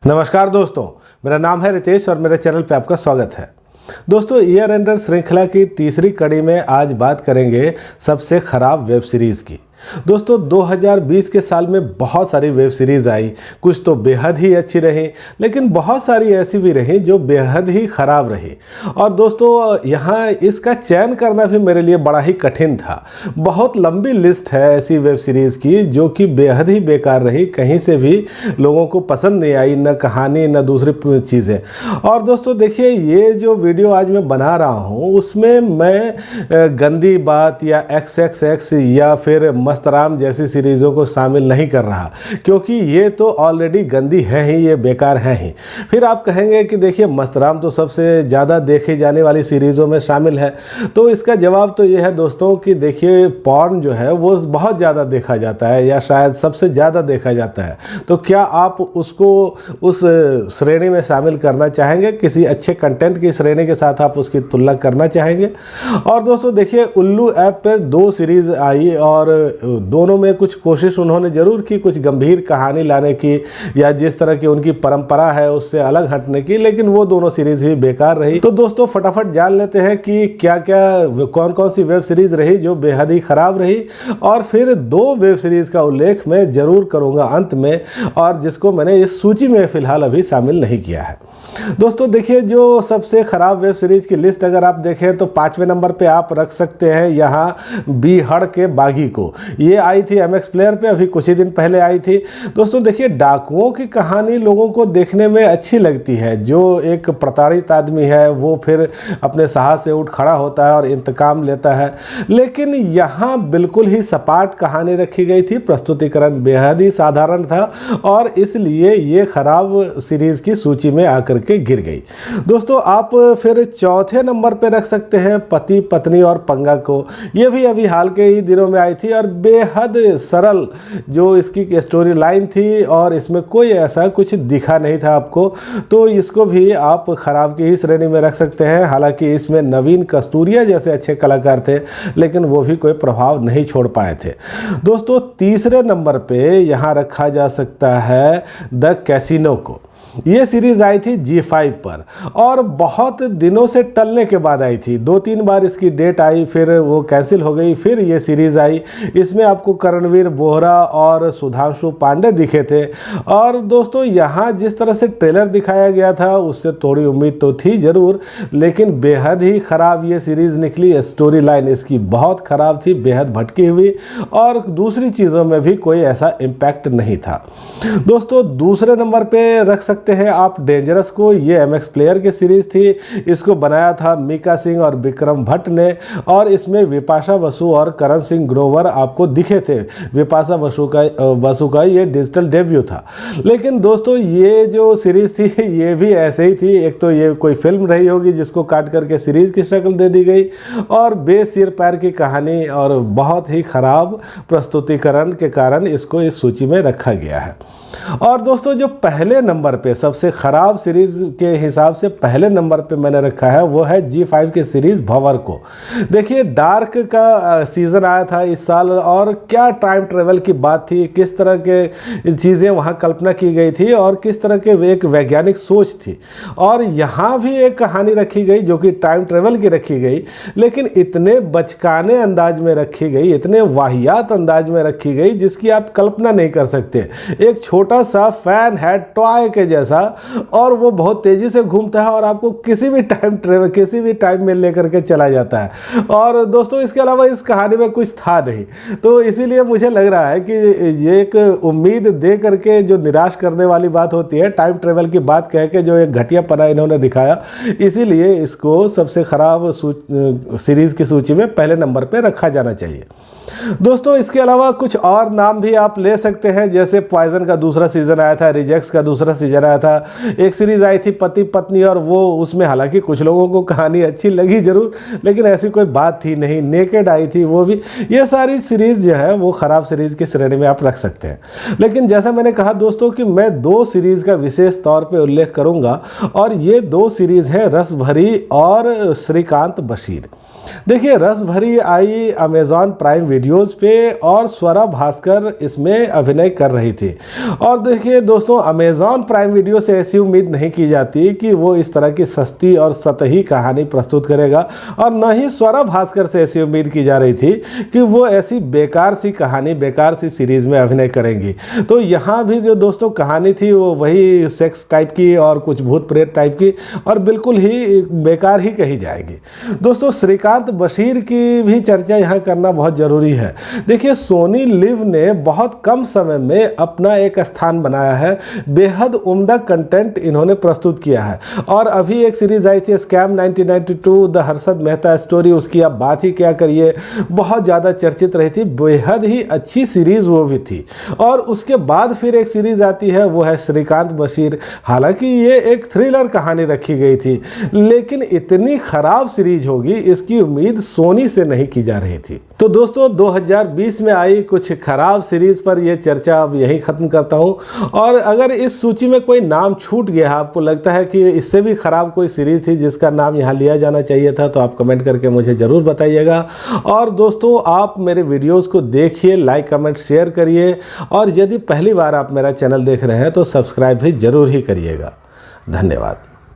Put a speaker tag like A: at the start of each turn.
A: नमस्कार दोस्तों, मेरा नाम है रितेश और मेरे चैनल पे आपका स्वागत है। दोस्तों, ईयर एंडर श्रृंखला की तीसरी कड़ी में आज बात करेंगे सबसे खराब वेब सीरीज़ की। दोस्तों, 2020 के साल में बहुत सारी वेब सीरीज़ आई, कुछ तो बेहद ही अच्छी रही, लेकिन बहुत सारी ऐसी भी रही जो बेहद ही ख़राब रही। और दोस्तों, यहाँ इसका चयन करना भी मेरे लिए बड़ा ही कठिन था। बहुत लंबी लिस्ट है ऐसी वेब सीरीज़ की जो कि बेहद ही बेकार रही, कहीं से भी लोगों को पसंद नहीं आई, न कहानी न दूसरी चीज़ें। और दोस्तों देखिए, ये जो वीडियो आज मैं बना रहा हूँ उसमें मैं गंदी बात या XXX या फिर मस्तराम जैसी सीरीज़ों को शामिल नहीं कर रहा, क्योंकि ये तो ऑलरेडी गंदी है ही, ये बेकार है ही। फिर आप कहेंगे कि देखिए, मस्तराम तो सबसे ज़्यादा देखी जाने वाली सीरीज़ों में शामिल है। तो इसका जवाब तो ये है दोस्तों कि देखिए, पॉर्न जो है वो बहुत ज़्यादा देखा जाता है, या शायद सबसे ज़्यादा देखा जाता है। तो क्या आप उसको उस श्रेणी में शामिल करना चाहेंगे? किसी अच्छे कंटेंट की श्रेणी के साथ आप उसकी तुलना करना चाहेंगे? और दोस्तों देखिए, उल्लू ऐप पर 2 सीरीज़ आई और दोनों में कुछ कोशिश उन्होंने ज़रूर की कुछ गंभीर कहानी लाने की, या जिस तरह की उनकी परंपरा है उससे अलग हटने की, लेकिन वो दोनों सीरीज़ भी बेकार रही। तो दोस्तों, फटाफट जान लेते हैं कि क्या क्या कौन कौन सी वेब सीरीज़ रही जो बेहद ही ख़राब रही, और फिर 2 वेब सीरीज़ का उल्लेख मैं ज़रूर करूँगा अंत में, और जिसको मैंने इस सूची में फ़िलहाल अभी शामिल नहीं किया है। दोस्तों देखिए, जो सबसे ख़राब वेब सीरीज़ की लिस्ट अगर आप देखें तो 5वें नंबर पे आप रख सकते हैं यहाँ बीहड़ के बागी को। ये आई थी MX प्लेयर पे, अभी कुछ ही दिन पहले आई थी। दोस्तों देखिए, डाकुओं की कहानी लोगों को देखने में अच्छी लगती है। जो एक प्रताड़ित आदमी है वो फिर अपने साहस से उठ खड़ा होता है और इंतकाम लेता है, लेकिन यहाँ बिल्कुल ही सपाट कहानी रखी गई थी। प्रस्तुतिकरण बेहद ही साधारण था और इसलिए ये ख़राब सीरीज़ की सूची में आकर के गिर गई। दोस्तों, आप फिर चौथे नंबर पे रख सकते हैं पति पत्नी और पंगा को। ये भी अभी हाल के ही दिनों में आई थी और बेहद सरल जो इसकी स्टोरी लाइन थी, और इसमें कोई ऐसा कुछ दिखा नहीं था आपको, तो इसको भी आप खराब की ही श्रेणी में रख सकते हैं। हालांकि इसमें नवीन कस्तूरिया जैसे अच्छे कलाकार थे, लेकिन वो भी कोई प्रभाव नहीं छोड़ पाए थे। दोस्तों, तीसरे नंबर पे यहाँ रखा जा सकता है द कैसीनो को। ये सीरीज़ आई थी G5 पर और बहुत दिनों से टलने के बाद आई थी। 2-3 बार इसकी डेट आई, फिर वो कैंसिल हो गई, फिर ये सीरीज़ आई। इसमें आपको करणवीर बोहरा और सुधांशु पांडे दिखे थे। और दोस्तों, यहाँ जिस तरह से ट्रेलर दिखाया गया था उससे थोड़ी उम्मीद तो थी ज़रूर, लेकिन बेहद ही ख़राब ये सीरीज़ निकली। स्टोरी लाइन इसकी बहुत ख़राब थी, बेहद भटकी हुई, और दूसरी चीज़ों में भी कोई ऐसा इम्पैक्ट नहीं था। दोस्तों, दूसरे नंबर पर रख सकते हैं आप डेंजरस को। ये MX प्लेयर की सीरीज थी। इसको बनाया था मीका सिंह और विक्रम भट्ट ने, और इसमें विपाशा बसु और करण सिंह ग्रोवर आपको दिखे थे। विपाशा बसु का ये डिजिटल डेब्यू था। लेकिन दोस्तों, ये जो सीरीज थी ये भी ऐसे ही थी। एक तो ये कोई फिल्म रही होगी जिसको काट करके सीरीज की शक्ल दे दी गई, और बेसिर पैर की कहानी और बहुत ही खराब प्रस्तुतिकरण के कारण इसको इस सूची में रखा गया है। और दोस्तों, जो पहले नंबर पे सबसे ख़राब सीरीज़ के हिसाब से पहले नंबर पे मैंने रखा है वो है G5 की सीरीज़ भंवर को। देखिए, डार्क का सीज़न आया था इस साल, और क्या टाइम ट्रेवल की बात थी, किस तरह के चीज़ें वहाँ कल्पना की गई थी और किस तरह के एक वैज्ञानिक सोच थी। और यहाँ भी एक कहानी रखी गई जो कि टाइम ट्रेवल की रखी गई, लेकिन इतने बचकाने अंदाज में रखी गई, इतने वाहियात अंदाज में रखी गई जिसकी आप कल्पना नहीं कर सकते। एक छोटा सा फैन है टॉय के जैसा, और वो बहुत तेजी से घूमता है और आपको किसी भी टाइम में लेकर के चला जाता है। और दोस्तों, इसके अलावा इस कहानी में कुछ था नहीं, तो इसीलिए मुझे लग रहा है कि ये एक उम्मीद दे करके जो निराश करने वाली बात होती है, टाइम ट्रेवल की बात कह के जो एक घटियापना इन्होंने दिखाया, इसीलिए इसको सबसे खराब सीरीज़ की सूची में पहले नंबर पर रखा जाना चाहिए। दोस्तों, इसके अलावा कुछ और नाम भी आप ले सकते हैं, जैसे पॉइजन का दूसरा सीज़न आया था, रिजेक्ट्स का दूसरा सीज़न आया था, एक सीरीज़ आई थी पति पत्नी, और वो उसमें हालांकि कुछ लोगों को कहानी अच्छी लगी ज़रूर, लेकिन ऐसी कोई बात थी नहीं। नेकेड आई थी वो भी। ये सारी सीरीज़ जो है वो ख़राब सीरीज़ की श्रेणी में आप रख सकते हैं। लेकिन जैसा मैंने कहा दोस्तों कि मैं 2 सीरीज़ का विशेष तौर पर उल्लेख करूँगा, और ये 2 सीरीज़ हैं रस भरी और श्रीकांत बशीर। देखिए, रस भरी आई अमेज़ॉन प्राइम वीडियोस पे और स्वरा भास्कर इसमें अभिनय कर रही थी। और देखिए दोस्तों, अमेज़ॉन प्राइम वीडियो से ऐसी उम्मीद नहीं की जाती कि वो इस तरह की सस्ती और सतही कहानी प्रस्तुत करेगा, और न ही स्वरा भास्कर से ऐसी उम्मीद की जा रही थी कि वो ऐसी बेकार सी कहानी, बेकार सी सीरीज़ में अभिनय करेंगी। तो यहाँ भी जो दोस्तों कहानी थी वो वही सेक्स टाइप की और कुछ भूत प्रेत टाइप की, और बिल्कुल ही बेकार ही कही जाएगी। दोस्तों, श्रीकांत बशीर की भी चर्चा यहाँ करना बहुत ज़रूरी है। देखिए, सोनी लिव ने बहुत कम समय में अपना एक स्थान बनाया है, बेहद उम्दा कंटेंट इन्होंने प्रस्तुत किया है। और अभी एक सीरीज़ आई थी scam 1992 the Harshad Mehta story, उसकी आप बात ही क्या करिए, बहुत ज़्यादा चर्चित रही थी, बेहद ही अच्छी सीरीज़ वो भी थी। और उसके बाद फिर एक सीरीज़ आती है, वो है श्रीकांत बशीर। हालांकि ये एक थ्रिलर कहानी रखी गई थी, लेकिन इतनी खराब सीरीज होगी इसकी उम्मीद सोनी से नहीं की जा रही थी। तो दोस्तों, 2020 में आई कुछ खराब सीरीज पर यह चर्चा अब यहीं ख़त्म करता हूं। और अगर इस सूची में कोई नाम छूट गया, आपको लगता है कि इससे भी ख़राब कोई सीरीज थी जिसका नाम यहाँ लिया जाना चाहिए था, तो आप कमेंट करके मुझे ज़रूर बताइएगा। और दोस्तों, आप मेरे वीडियोज़ को देखिए, लाइक कमेंट शेयर करिए, और यदि पहली बार आप मेरा चैनल देख रहे हैं तो सब्सक्राइब भी ज़रूर ही करिएगा। धन्यवाद।